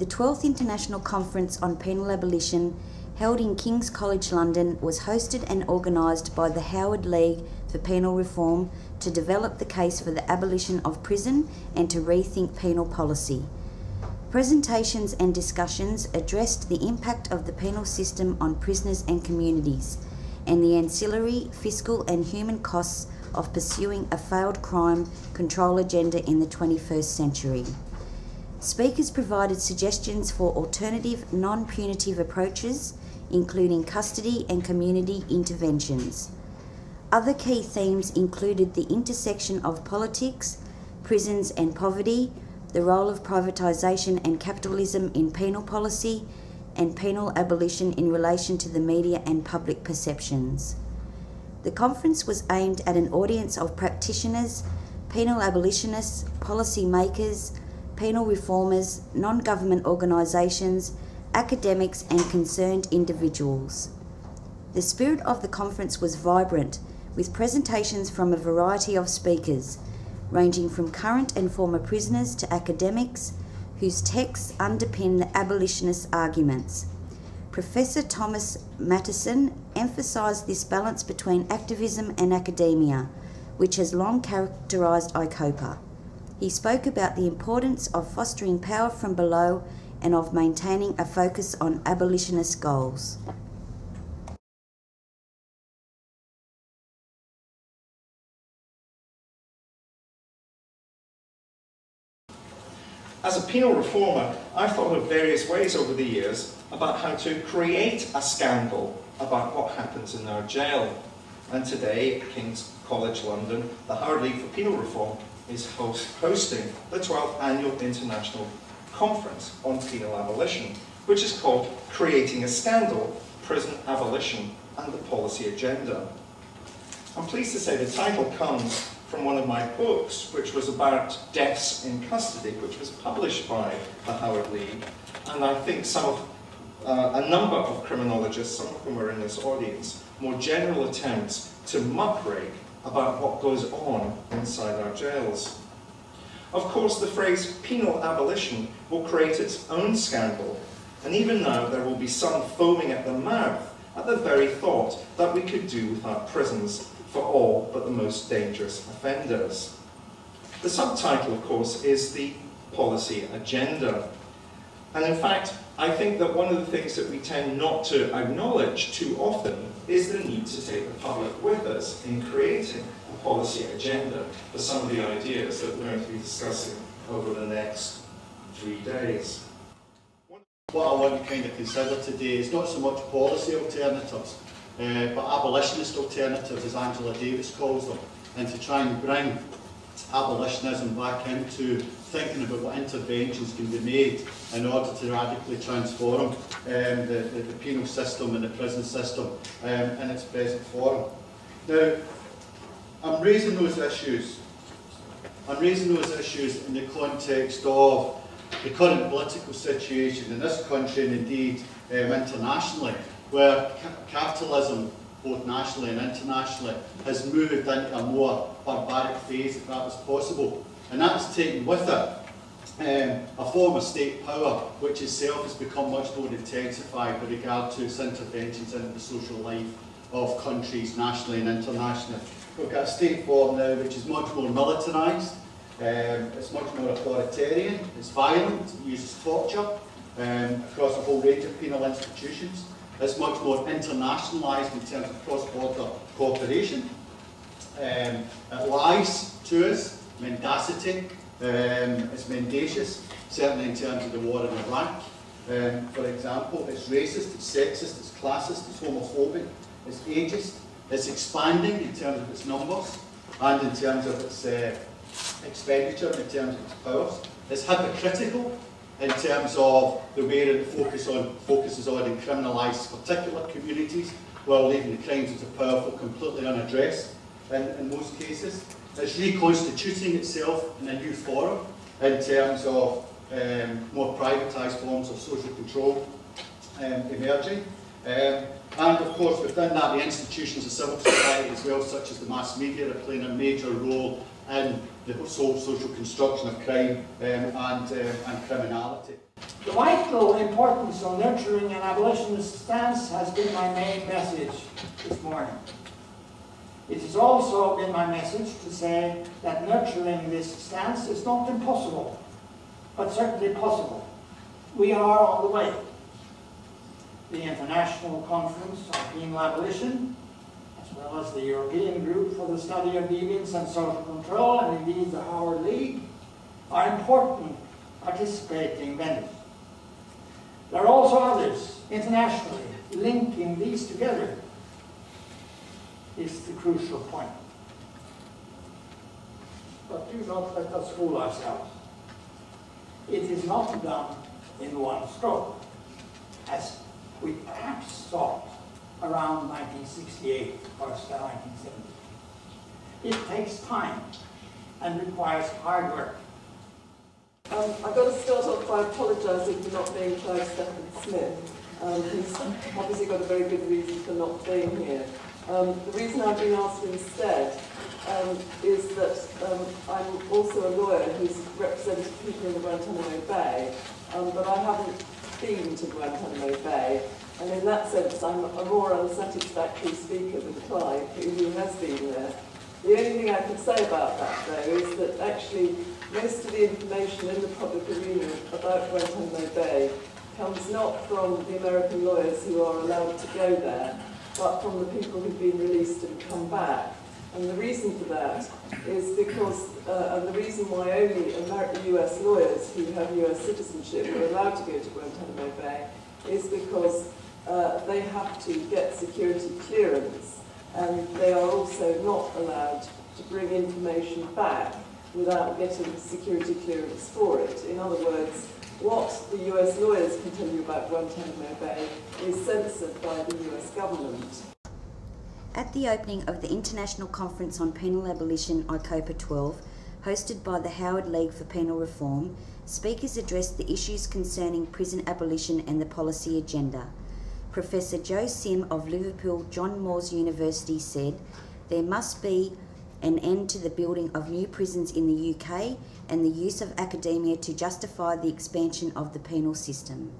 The 12th International Conference on Penal Abolition, held in King's College London, was hosted and organised by the Howard League for Penal Reform to develop the case for the abolition of prison and to rethink penal policy. Presentations and discussions addressed the impact of the penal system on prisoners and communities, and the ancillary, fiscal and human costs of pursuing a failed crime control agenda in the 21st century. Speakers provided suggestions for alternative, non-punitive approaches, including custody and community interventions. Other key themes included the intersection of politics, prisons and poverty, the role of privatisation and capitalism in penal policy, and penal abolition in relation to the media and public perceptions. The conference was aimed at an audience of practitioners, penal abolitionists, policy makers, penal reformers, non-government organisations, academics and concerned individuals. The spirit of the conference was vibrant, with presentations from a variety of speakers, ranging from current and former prisoners to academics, whose texts underpin the abolitionist arguments. Professor Thomas Mathiesen emphasised this balance between activism and academia, which has long characterised ICOPA. He spoke about the importance of fostering power from below and of maintaining a focus on abolitionist goals. As a penal reformer, I've thought of various ways over the years about how to create a scandal about what happens in our jail. And today, at King's College London, the Howard League for Penal Reform is hosting the 12th Annual International Conference on Penal Abolition, which is called Creating a Scandal, Prison Abolition and the Policy Agenda. I'm pleased to say the title comes from one of my books, which was about deaths in custody, which was published by the Howard League. And I think a number of criminologists, some of whom are in this audience, more general attempts to muckrake about what goes on inside our jails. Of course, the phrase penal abolition will create its own scandal, and even now there will be some foaming at the mouth at the very thought that we could do without prisons for all but the most dangerous offenders. The subtitle, of course, is the policy agenda. And in fact, I think that one of the things that we tend not to acknowledge too often is the need to take the public with us in creating a policy agenda for some of the ideas that we're going to be discussing over the next 3 days. What I want to kind of consider today is not so much policy alternatives, but abolitionist alternatives, as Angela Davis calls them, and to try and bring abolitionism back into thinking about what interventions can be made in order to radically transform the penal system and the prison system in its present form. Now, I'm raising those issues in the context of the current political situation in this country and indeed internationally, where capitalism, both nationally and internationally, has moved into a more barbaric phase, if that was possible. And that's taken with it a form of state power, which itself has become much more intensified with regard to its interventions into the social life of countries, nationally and internationally. We've got a state form now which is much more militarised, it's much more authoritarian, it's violent, it uses torture across a whole range of penal institutions. It's much more internationalised in terms of cross-border cooperation. It lies to us, mendacity, it's mendacious, certainly in terms of the war in Iraq. For example, it's racist, it's sexist, it's classist, it's homophobic, it's ageist, it's expanding in terms of its numbers and in terms of its expenditure, in terms of its powers. It's hypocritical in terms of the way that it focuses on and criminalises particular communities while leaving the crimes of the powerful completely unaddressed in most cases. It's reconstituting itself in a new forum in terms of more privatised forms of social control emerging. And of course within that the institutions of civil society as well, such as the mass media, are playing a major role in the social construction of crime and criminality. The vital importance of nurturing an abolitionist stance has been my main message this morning. It has also been my message to say that nurturing this stance is not impossible, but certainly possible. We are on the way. The International Conference on Penal Abolition, as well as the European Group for the Study of Deviance and Social Control, and indeed the Howard League, are important participating venues. There are also others internationally. Linking these together is the crucial point. But do not let us fool ourselves. It is not done in one stroke, as we perhaps thought around 1968 or 1970. It takes time and requires hard work. I've got to start off by apologising for not being Clive Stafford Smith. He's obviously got a very good reason for not being here. The reason I've been asked instead is that I'm also a lawyer who's represented people in the Guantanamo Bay, but I haven't been to Guantanamo Bay, and in that sense I'm a more unsatisfactory speaker than Clive, who has been there. The only thing I can say about that, though, is that actually most of the information in the public arena about Guantanamo Bay comes not from the American lawyers who are allowed to go there, but from the people who've been released and come back. And the reason for that is because, and the reason why only US lawyers who have US citizenship are allowed to go to Guantanamo Bay is because they have to get security clearance, and they are also not allowed to bring information back without getting security clearance for it. In other words, what the US lawyers can tell you about Guantanamo Bay is censored by the US government. At the opening of the International Conference on Penal Abolition, ICOPA XII, hosted by the Howard League for Penal Reform, speakers addressed the issues concerning prison abolition and the policy agenda. Professor Joe Sim of Liverpool John Moores University said, "There must be an end to the building of new prisons in the UK and the use of academia to justify the expansion of the penal system."